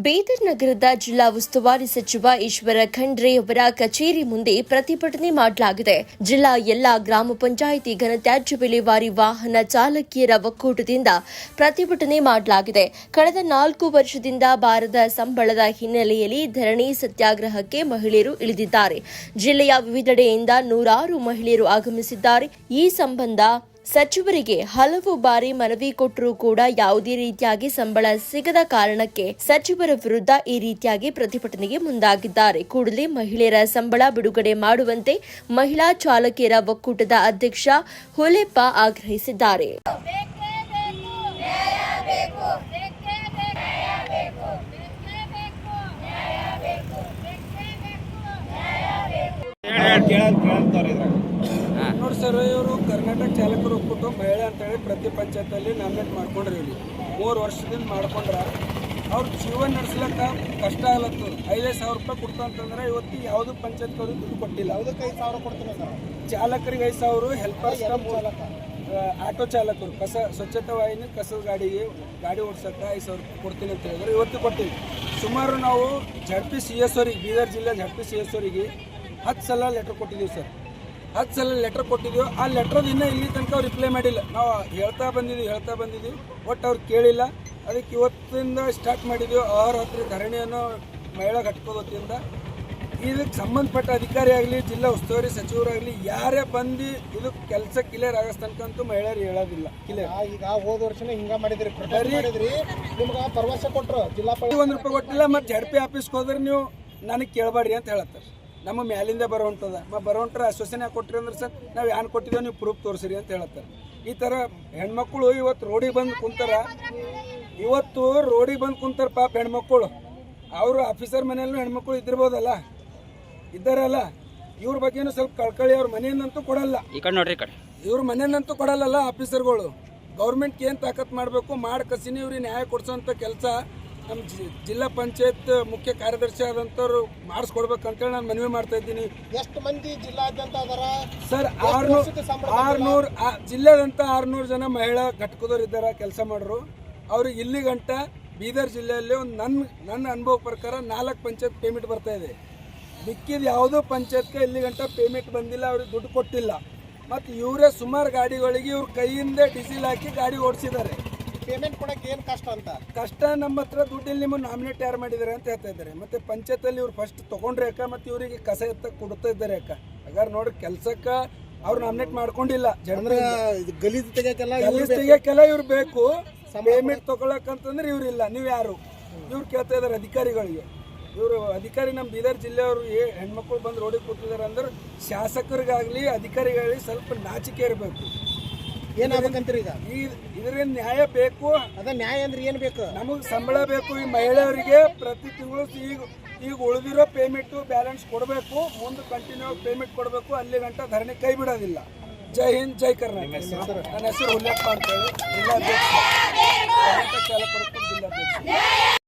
ಬೀದರ್ ನಗರದ ಜಿಲ್ಲಾ ಉಸ್ತುವಾರಿ ಸಚಿವ ಈಶ್ವರ ಖಂಡ್ರೆ ಅವರ ಕಚೇರಿ ಮುಂದೆ ಪ್ರತಿಭಟನೆ ಮಾಡಲಾಗಿದೆ. ಜಿಲ್ಲಾ ಎಲ್ಲಾ ಗ್ರಾಮ ಪಂಚಾಯಿತಿ ಘನತ್ಯಾಜ್ಯ ವಿಲೇವಾರಿ ವಾಹನ ಚಾಲಕಿಯರ ಒಕ್ಕೂಟದಿಂದ ಪ್ರತಿಭಟನೆ ಮಾಡಲಾಗಿದೆ. ಕಳೆದ 4 ವರ್ಷದಿಂದ ಬಾರದ ಸಂಬಳದ ಹಿನ್ನೆಲೆಯಲ್ಲಿ ಧರಣಿ ಸತ್ಯಾಗ್ರಹಕ್ಕೆ ಮಹಿಳೆಯರು ಇಳಿದಿದ್ದಾರೆ. ಜಿಲ್ಲೆಯ ವಿವಿಧೆಡೆಯಿಂದ ನೂರಾರು ಮಹಿಳೆಯರು ಆಗಮಿಸಿದ್ದಾರೆ. ಈ ಸಂಬಂಧ ಸಚಿವರಿಗೆ ಹಲವು ಬಾರಿ ಮನವಿ ಕೊಟ್ಟರೂ ಕೂಡ ಯಾವುದೇ ರೀತಿಯಾಗಿ ಸಂಬಳ ಸಿಗದ ಕಾರಣಕ್ಕೆ ಸಚಿವರ ವಿರುದ್ಧ ಈ ರೀತಿಯಾಗಿ ಪ್ರತಿಭಟನೆಗೆ ಮುಂದಾಗಿದ್ದಾರೆ. ಕೂಡಲೇ ಮಹಿಳೆಯರ ಸಂಬಳ ಬಿಡುಗಡೆ ಮಾಡುವಂತೆ ಮಹಿಳಾ ಚಾಲಕಿಯರ ಒಕ್ಕೂಟದ ಅಧ್ಯಕ್ಷ ಹುಲೆಪ್ಪ ಆಗ್ರಹಿಸಿದ್ದಾರೆ. ನೋಡಿ ಸರ್, ಇವರು ಕರ್ನಾಟಕ ಚಾಲಕರು ಒಕ್ಕೂಟ ಮಹಿಳೆ ಅಂತೇಳಿ ಪ್ರತಿ ಪಂಚಾಯತಲ್ಲಿ ನಾಮಿನೇಟ್ ಮಾಡ್ಕೊಂಡ್ರಿ. ಇಲ್ಲಿ 3 ವರ್ಷದಿಂದ ಮಾಡ್ಕೊಂಡ್ರ ಅವ್ರ ಜೀವನ ನಡೆಸ್ಲಕ್ಕ ಕಷ್ಟ ಆಗ್ಲತ್ತದ. 5,000 ರೂಪಾಯಿ ಕೊಡ್ತಂತಂದ್ರೆ ಇವತ್ತು ಯಾವುದು ಪಂಚಾಯತ್ಗಳು ದುಡ್ಡು ಕೊಟ್ಟಿಲ್ಲ. ಯಾವುದಕ್ಕೆ 5,000 ಕೊಡ್ತೀನಿ ಸರ್. ಚಾಲಕರಿಗೆ 5,000, ಹೆಲ್ಪರ್ಸ್ ಆಟೋ ಚಾಲಕರು ಸ್ವಚ್ಛತಾ ವಾಹಿನಿ ಕಸದ ಗಾಡಿ ಓಡಿಸೋಕೆ 5,000 ಕೊಡ್ತೀನಿ ಅಂತ ಹೇಳಿದ್ರೆ ಇವತ್ತು ಕೊಟ್ಟಿಲ್ಲ. ಸುಮಾರು ನಾವು ಜಡ್ಪಿ CS ಅವರಿಗೆ, ಬೀದರ್ ಜಿಲ್ಲೆ ಜಡ್ಪಿ CS ಅವರಿಗೆ 10 ಸಲ ಲೆಟರ್ ಕೊಟ್ಟಿದ್ದೀವಿ ಸರ್. 10 ಸಲ ಲೆಟರ್ ಕೊಟ್ಟಿದ್ದೀವಿ. ಆ ಲೆಟ್ರದ್ದು ಇನ್ನೂ ಇಲ್ಲಿ ತನಕ ಅವ್ರು ರಿಪ್ಲೈ ಮಾಡಿಲ್ಲ. ನಾವು ಹೇಳ್ತಾ ಬಂದಿದ್ದೀವಿ ಒಟ್ಟು ಅವ್ರು ಕೇಳಿಲ್ಲ. ಅದಕ್ಕೆ ಇವತ್ತಿಂದ ಸ್ಟಾರ್ಟ್ ಮಾಡಿದ್ದೀವಿ ಅಹೋರಾತ್ರಿ ಧರಣಿಯನ್ನು ಮಹಿಳಾ ಘಟಕದ ವತಿಯಿಂದ. ಇದಕ್ಕೆ ಸಂಬಂಧಪಟ್ಟ ಅಧಿಕಾರಿ ಆಗಲಿ, ಜಿಲ್ಲಾ ಉಸ್ತುವಾರಿ ಸಚಿವರಾಗಲಿ ಯಾರೇ ಬಂದು ಇದು ಕೆಲಸ ಕ್ಲಿಯರ್ ಆಗೋ ತನಕಂತೂ ಮಹಿಳೆಯರು ಹೇಳೋದಿಲ್ಲ. ಈಗ ಹೋದ ವರ್ಷನೇ ಹಿಂಗ ಮಾಡಿದ್ರಿ, ನಿಮ್ಗೆ ಭರವಸೆ ಕೊಟ್ಟರು ಜಿಲ್ಲಾ 1 ರೂಪಾಯಿ ಕೊಟ್ಟಿಲ್ಲ. ಮತ್ತು ಜಡ್ಪಿ ಆಫೀಸ್ಗೆ ಹೋದ್ರೆ ನೀವು ನನಗೆ ಕೇಳಬೇಡ್ರಿ ಅಂತ ಹೇಳ್ತಾರೆ. ನಮ್ಮ ಮ್ಯಾಲಿಂದ ಬರೋಂಟ್ರೆ ಆಶ್ವಾಸನೆ ಕೊಟ್ಟಿರಿ ಅಂದ್ರೆ ಸರ್ ನಾವು ಏನು ಕೊಟ್ಟಿದ್ದೇವೆ ನೀವು ಪ್ರೂಫ್ ತೋರಿಸಿರಿ ಅಂತ ಹೇಳ್ತಾರೆ. ಈ ಥರ ಹೆಣ್ಮಕ್ಳು ಇವತ್ತು ರೋಡಿಗೆ ಬಂದು ಕುಂತಾರ. ಪಾಪ ಹೆಣ್ಮಕ್ಳು ಅವರು ಆಫೀಸರ್ ಮನೆಯಲ್ಲೂ ಹೆಣ್ಮಕ್ಳು ಇದ್ದಾರಲ್ಲ. ಇವ್ರ ಬಗ್ಗೆನೂ ಸ್ವಲ್ಪ ಕಳ್ಕಳಿ. ಅವ್ರ ಮನೆಯನ್ನಂತೂ ಕೊಡಲ್ಲ, ಇವ್ರ ಮನೆಯನ್ನಂತೂ ಕೊಡಲ್ಲಲ್ಲ ಆಫೀಸರ್ಗಳು. ಗೌರ್ಮೆಂಟ್ಗೆ ಏನು ತಾಕತ್ ಮಾಡಬೇಕು ಮಾಡಿ ಕಸಿನಿ ಇವ್ರಿಗೆ ನ್ಯಾಯ ಕೊಡಿಸೋಂಥ ಕೆಲಸ ನಮ್ಮ ಜಿಲ್ಲಾ ಪಂಚಾಯತ್ ಮುಖ್ಯ ಕಾರ್ಯದರ್ಶಿ ಆದಂಥವ್ರು ಮಾಡಿಸ್ಕೊಡ್ಬೇಕಂತೇಳಿ ನಾನು ಮನವಿ ಮಾಡ್ತಾ ಇದ್ದೀನಿ. ಎಷ್ಟು ಮಂದಿ ಜಿಲ್ಲಾದ್ಯಂತ ಅದರ ಸರ್? 600 ಜಿಲ್ಲೆದಂತ 600 ಜನ ಮಹಿಳಾ ಘಟಕದವ್ರು ಇದ್ದಾರೆ, ಕೆಲಸ ಮಾಡೋರು. ಅವ್ರಿಗೆ ಇಲ್ಲಿ ಗಂಟ ಬೀದರ್ ಜಿಲ್ಲೆಯಲ್ಲಿ ಒಂದು ನನ್ನ ಅನುಭವ ಪ್ರಕಾರ 4 ಪಂಚಾಯತ್ ಪೇಮೆಂಟ್ ಬರ್ತಾ ಇದೆ. ಮಿಕ್ಕಿದ ಯಾವುದೋ ಪಂಚಾಯತ್ಗೆ ಇಲ್ಲಿ ಗಂಟ ಪೇಮೆಂಟ್ ಬಂದಿಲ್ಲ, ಅವ್ರಿಗೆ ದುಡ್ಡು ಕೊಟ್ಟಿಲ್ಲ. ಮತ್ತು ಇವರೇ ಸುಮಾರು ಗಾಡಿಗಳಿಗೆ ಇವ್ರ ಕೈಯಿಂದ ಡೀಸೆಲ್ ಹಾಕಿ ಗಾಡಿ ಓಡಿಸಿದ್ದಾರೆ. ಪೇಮೆಂಟ್ ಕೊಡಕ್ಕೆ ಏನು ಕಷ್ಟ ನಮ್ಮ ಹತ್ರ ದುಡ್ಡಿಲ್ಲಿ ನಿಮ್ಮ ನಾಮಿನೇಟ್ ಯಾರು ಮಾಡಿದ್ದಾರೆ ಅಂತ ಹೇಳ್ತಾ ಇದ್ದಾರೆ. ಮತ್ತು ಪಂಚಾಯತಲ್ಲಿ ಇವ್ರು ಫಸ್ಟ್ ತೊಗೊಂಡ್ರೆ ಯಾಕ, ಮತ್ತು ಇವರಿಗೆ ಕಸ ಎತ್ತ ಕೊಡ್ತಾ ಇದ್ದಾರೆ ಯಾಕ? ಹಾಗಾದ್ರೆ ನೋಡಿ, ಕೆಲಸಕ್ಕೆ ಅವ್ರು ನಾಮಿನೇಟ್ ಮಾಡ್ಕೊಂಡಿಲ್ಲ. ಗಲೀಜು ತೆಗಿಯಕ್ಕೆಲ್ಲ ಇವ್ರು ಬೇಕು. ಪೇಮೆಂಟ್ ತೊಗೊಳಕಂತಂದ್ರೆ ಇವ್ರಿಲ್ಲ. ನೀವು ಯಾರು? ಇವ್ರು ಕೇಳ್ತಾ ಇದ್ದಾರೆ ಅಧಿಕಾರಿಗಳಿಗೆ. ಇವರು ಅಧಿಕಾರಿ ನಮ್ಮ ಬೀದರ್ ಜಿಲ್ಲೆಯವರು ಹೆಣ್ಮಕ್ಳು ಬಂದು ರೋಡಿಗೆ ಕೂತಿದ್ದಾರೆ ಅಂದ್ರೆ ಶಾಸಕರಿಗಾಗಲಿ ಅಧಿಕಾರಿಗಾಗಲಿ ಸ್ವಲ್ಪ ನಾಚಿಕೆ ಇರಬೇಕು. ಏನಾಗಬೇಕಂತೀರಿ ಇದರಿಂದ ನ್ಯಾಯ ಬೇಕು. ಅದ ನ್ಯಾಯ ಅಂದ್ರೆ ಏನು ಬೇಕು? ನಮಗೆ ಸಂಬಳ ಬೇಕು. ಈ ಮಹಿಳೆಯರಿಗೆ ಪ್ರತಿ ತಿಂಗಳು ಈಗ ಉಳಿದಿರೋ ಪೇಮೆಂಟು ಬ್ಯಾಲೆನ್ಸ್ ಕೊಡಬೇಕು. ಮುಂದೆ ಕಂಟಿನ್ಯೂ ಪೇಮೆಂಟ್ ಕೊಡಬೇಕು. ಅಲ್ಲಿ ಗಂಟ ಧರಣಿ ಕೈ ಬಿಡೋದಿಲ್ಲ. ಜೈ ಹಿಂದ್, ಜೈ ಕರ್ನಾಟಕ. ನನ್ನ ಹೆಸರು ಹುಲೆಪ್ಪ ಅಂತೇಳಿ, ಜಿಲ್ಲಾಧ್ಯಕ್ಷ, ಕರ್ನಾಟಕ ಚಾಲಕರ ಜಿಲ್ಲಾಧ್ಯಕ್ಷ.